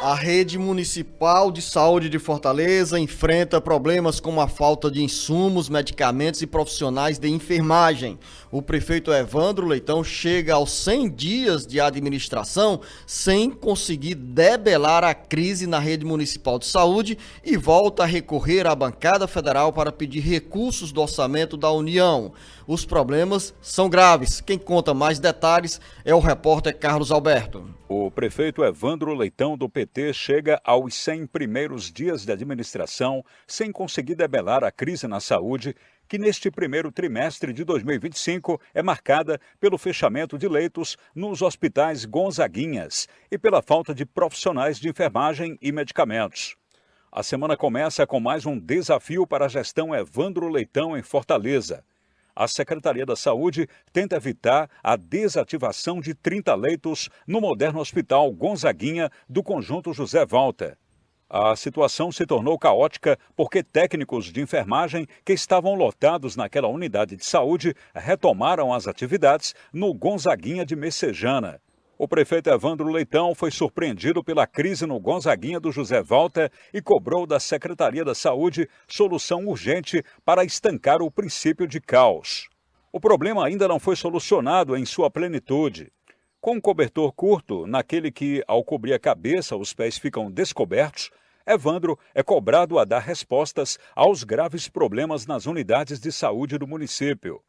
A rede municipal de saúde de Fortaleza enfrenta problemas como a falta de insumos, medicamentos e profissionais de enfermagem. O prefeito Evandro Leitão chega aos 100 dias de administração sem conseguir debelar a crise na rede municipal de saúde e volta a recorrer à bancada federal para pedir recursos do orçamento da União. Os problemas são graves. Quem conta mais detalhes é o repórter Carlos Alberto. O prefeito Evandro Leitão, do PT, chega aos 100 primeiros dias de administração sem conseguir debelar a crise na saúde, que neste primeiro trimestre de 2025 é marcada pelo fechamento de leitos nos hospitais Gonzaguinhas e pela falta de profissionais de enfermagem e medicamentos. A semana começa com mais um desafio para a gestão Evandro Leitão em Fortaleza. A Secretaria da Saúde tenta evitar a desativação de 30 leitos no moderno Hospital Gonzaguinha do Conjunto José Walter. A situação se tornou caótica porque técnicos de enfermagem que estavam lotados naquela unidade de saúde retomaram as atividades no Gonzaguinha de Messejana. O prefeito Evandro Leitão foi surpreendido pela crise no Gonzaguinha do José Walter e cobrou da Secretaria da Saúde solução urgente para estancar o princípio de caos. O problema ainda não foi solucionado em sua plenitude. Com um cobertor curto, naquele que, ao cobrir a cabeça, os pés ficam descobertos, Evandro é cobrado a dar respostas aos graves problemas nas unidades de saúde do município.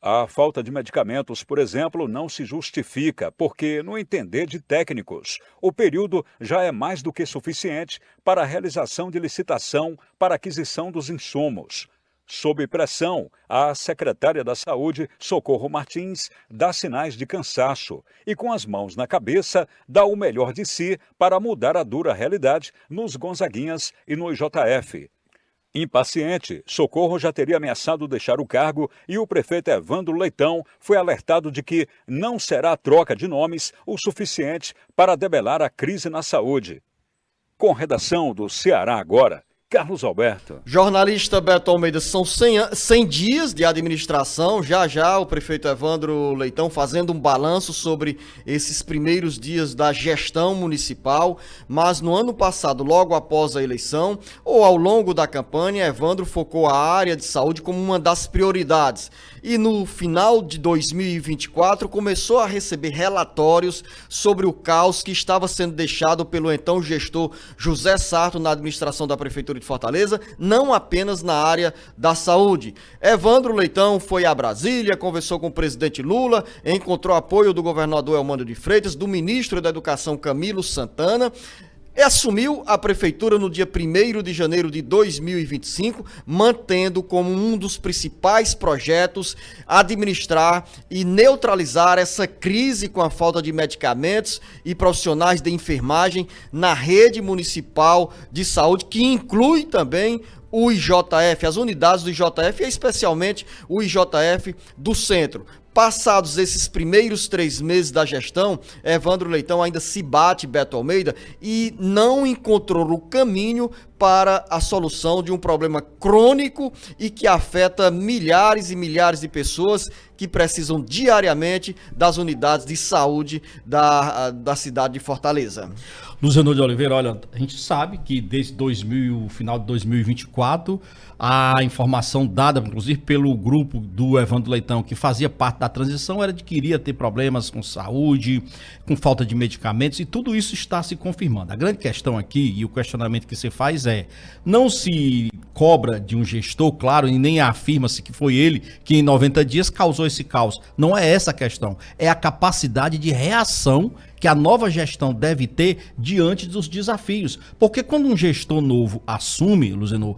A falta de medicamentos, por exemplo, não se justifica porque, no entender de técnicos, o período já é mais do que suficiente para a realização de licitação para aquisição dos insumos. Sob pressão, a secretária da Saúde, Socorro Martins, dá sinais de cansaço e, com as mãos na cabeça, dá o melhor de si para mudar a dura realidade nos Gonzaguinhas e no IJF. Impaciente, Socorro já teria ameaçado deixar o cargo e o prefeito Evandro Leitão foi alertado de que não será a troca de nomes o suficiente para debelar a crise na saúde. Com redação do Ceará Agora, Carlos Alberto. Jornalista Beto Almeida, são 100 dias de administração, já o prefeito Evandro Leitão fazendo um balanço sobre esses primeiros dias da gestão municipal, mas no ano passado, logo após a eleição, ou ao longo da campanha, Evandro focou a área de saúde como uma das prioridades. E no final de 2024 começou a receber relatórios sobre o caos que estava sendo deixado pelo então gestor José Sarto na administração da Prefeitura de Fortaleza, não apenas na área da saúde. Evandro Leitão foi a Brasília, conversou com o presidente Lula, encontrou apoio do governador Elmano de Freitas, do ministro da Educação Camilo Santana, e assumiu a prefeitura no dia 1º de janeiro de 2025, mantendo como um dos principais projetos administrar e neutralizar essa crise com a falta de medicamentos e profissionais de enfermagem na rede municipal de saúde, que inclui também o IJF, as unidades do IJF e especialmente o IJF do centro. Passados esses primeiros 3 meses da gestão, Evandro Leitão ainda se bate, Beto Almeida, e não encontrou o caminho para a solução de um problema crônico e que afeta milhares e milhares de pessoas que precisam diariamente das unidades de saúde da cidade de Fortaleza. Luziano de Oliveira, olha, a gente sabe que desde o final de 2024, a informação dada, inclusive, pelo grupo do Evandro Leitão, que fazia parte da transição, era de que iria ter problemas com saúde, com falta de medicamentos, e tudo isso está se confirmando. A grande questão aqui, e o questionamento que você faz não se cobra de um gestor, claro, e nem afirma-se que foi ele que em 90 dias causou esse caos. Não é essa a questão, é a capacidade de reação que a nova gestão deve ter diante dos desafios. Porque quando um gestor novo assume, Luziano,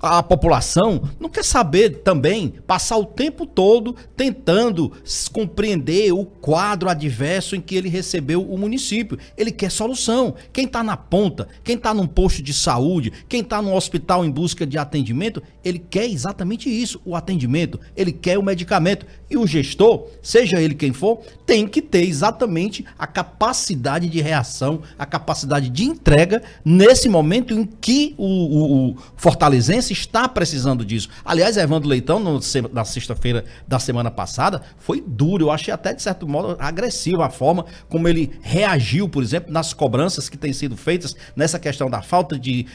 a população não quer saber também passar o tempo todo tentando compreender o quadro adverso em que ele recebeu o município. Ele quer solução. Quem está na ponta, quem está num posto de saúde, quem está num hospital em busca de atendimento, ele quer exatamente isso, o atendimento, ele quer o medicamento. E o gestor, seja ele quem for, tem que ter exatamente a capacidade de reação, a capacidade de entrega nesse momento em que o fortalezense está precisando disso. Aliás, Evandro Leitão, na sexta-feira da semana passada, foi duro. Eu achei até, de certo modo, agressiva a forma como ele reagiu, por exemplo, nas cobranças que têm sido feitas nessa questão da falta de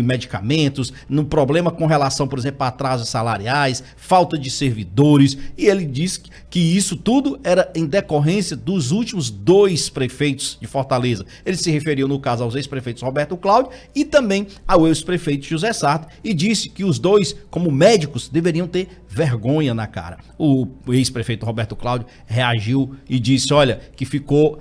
medicamentos, no problema com relação, por exemplo, a atrasos salariais, falta de servidores, e ele disse que isso tudo era em decorrência dos últimos 2 prefeitos de Fortaleza. Ele se referiu, no caso, aos ex-prefeitos Roberto Cláudio e também ao ex-prefeito José Sarto, e disse que os dois, como médicos, deveriam ter vergonha na cara. O ex-prefeito Roberto Cláudio reagiu e disse, olha, que ficou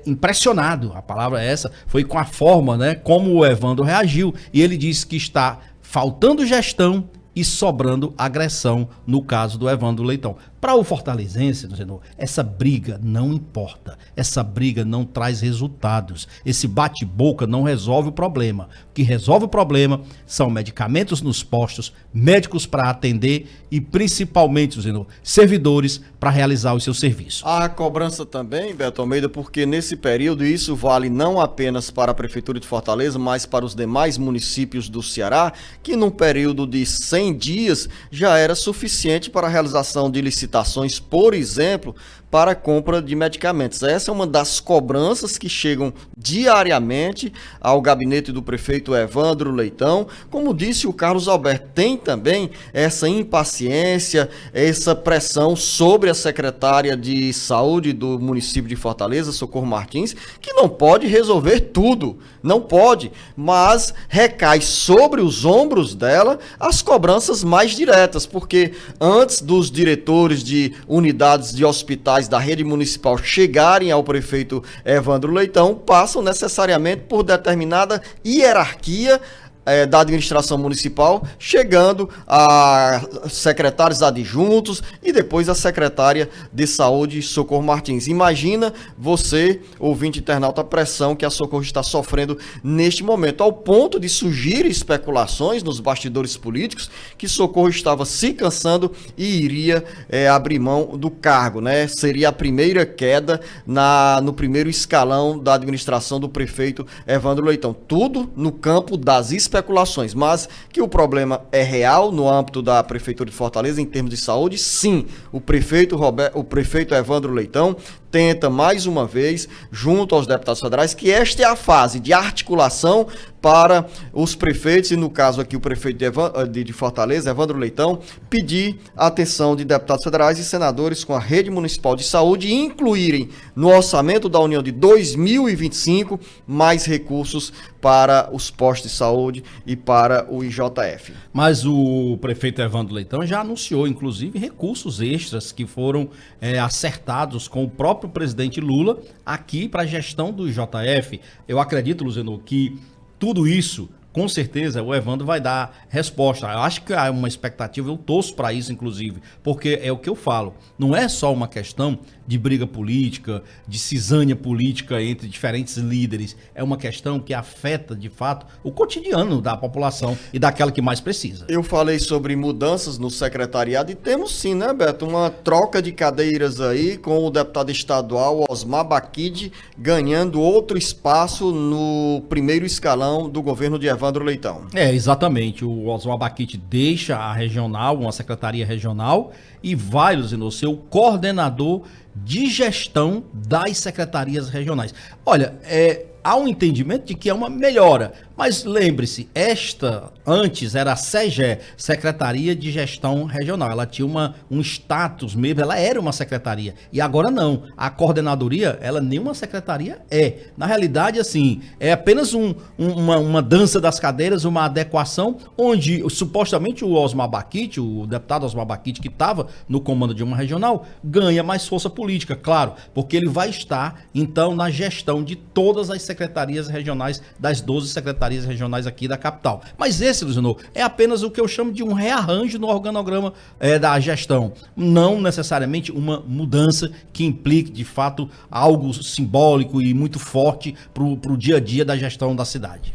impressionado, a palavra é essa, foi com a forma, né, como o Evandro reagiu, e ele disse que está faltando gestão e sobrando agressão no caso do Evandro Leitão. Para o fortalezense, essa briga não importa, essa briga não traz resultados, esse bate-boca não resolve o problema. O que resolve o problema são medicamentos nos postos, médicos para atender e principalmente, servidores para realizar os seus serviços. A cobrança também, Beto Almeida, porque nesse período isso vale não apenas para a Prefeitura de Fortaleza, mas para os demais municípios do Ceará, que num período de 100 dias já era suficiente para a realização de licitações, por exemplo, para a compra de medicamentos. Essa é uma das cobranças que chegam diariamente ao gabinete do prefeito Evandro Leitão. Como disse o Carlos Alberto, tem também essa impaciência, essa pressão sobre a secretária de saúde do município de Fortaleza, Socorro Martins, que não pode resolver tudo, não pode, mas recai sobre os ombros dela as cobranças mais diretas, porque antes dos diretores de unidades de hospitais da rede municipal chegarem ao prefeito Evandro Leitão, passam necessariamente por determinada hierarquia da administração municipal, chegando a secretários adjuntos e depois a secretária de saúde, Socorro Martins. Imagina você, ouvinte internauta, a pressão que a Socorro está sofrendo neste momento, ao ponto de surgir especulações nos bastidores políticos que Socorro estava se cansando e iria abrir mão do cargo, né? Seria a primeira queda no primeiro escalão da administração do prefeito Evandro Leitão. Tudo no campo das especulações, mas que o problema é real no âmbito da Prefeitura de Fortaleza em termos de saúde, sim. O prefeito Evandro Leitão tenta mais uma vez, junto aos deputados federais, que esta é a fase de articulação para os prefeitos, e no caso aqui o prefeito de Fortaleza, Evandro Leitão, pedir a atenção de deputados federais e senadores com a rede municipal de saúde e incluírem no orçamento da União de 2025 mais recursos para os postos de saúde e para o IJF. Mas o prefeito Evandro Leitão já anunciou, inclusive, recursos extras que foram acertados com o próprio presidente Lula aqui para a gestão do IJF. Eu acredito, Luziano, que tudo isso, com certeza, o Evandro vai dar resposta. Eu acho que há uma expectativa, eu torço para isso, inclusive, porque é o que eu falo. Não é só uma questão de briga política, de cisânia política entre diferentes líderes. É uma questão que afeta, de fato, o cotidiano da população e daquela que mais precisa. Eu falei sobre mudanças no secretariado e temos sim, né, Beto? Uma troca de cadeiras aí com o deputado estadual Osmar Baquide ganhando outro espaço no primeiro escalão do governo de Evandro Leitão. Exatamente. O Osmar Baquide deixa a regional, uma secretaria regional, e vai, Luziano, ser o coordenador de gestão das secretarias regionais. Olha, há um entendimento de que é uma melhora, mas lembre-se, esta antes era a SEGE, Secretaria de Gestão Regional. Ela tinha um status mesmo, ela era uma secretaria, e agora não. A coordenadoria, ela nem uma secretaria é. Na realidade, assim, é apenas uma dança das cadeiras, uma adequação, onde supostamente o Osmar Baquide, o deputado Osmar Baquide, que estava no comando de uma regional, ganha mais força política, claro, porque ele vai estar, então, na gestão de todas as secretarias regionais, das 12 secretarias regionais aqui da capital. Mas esse, Luziano, é apenas o que eu chamo de um rearranjo no organograma da gestão. Não necessariamente uma mudança que implique, de fato, algo simbólico e muito forte para o dia a dia da gestão da cidade.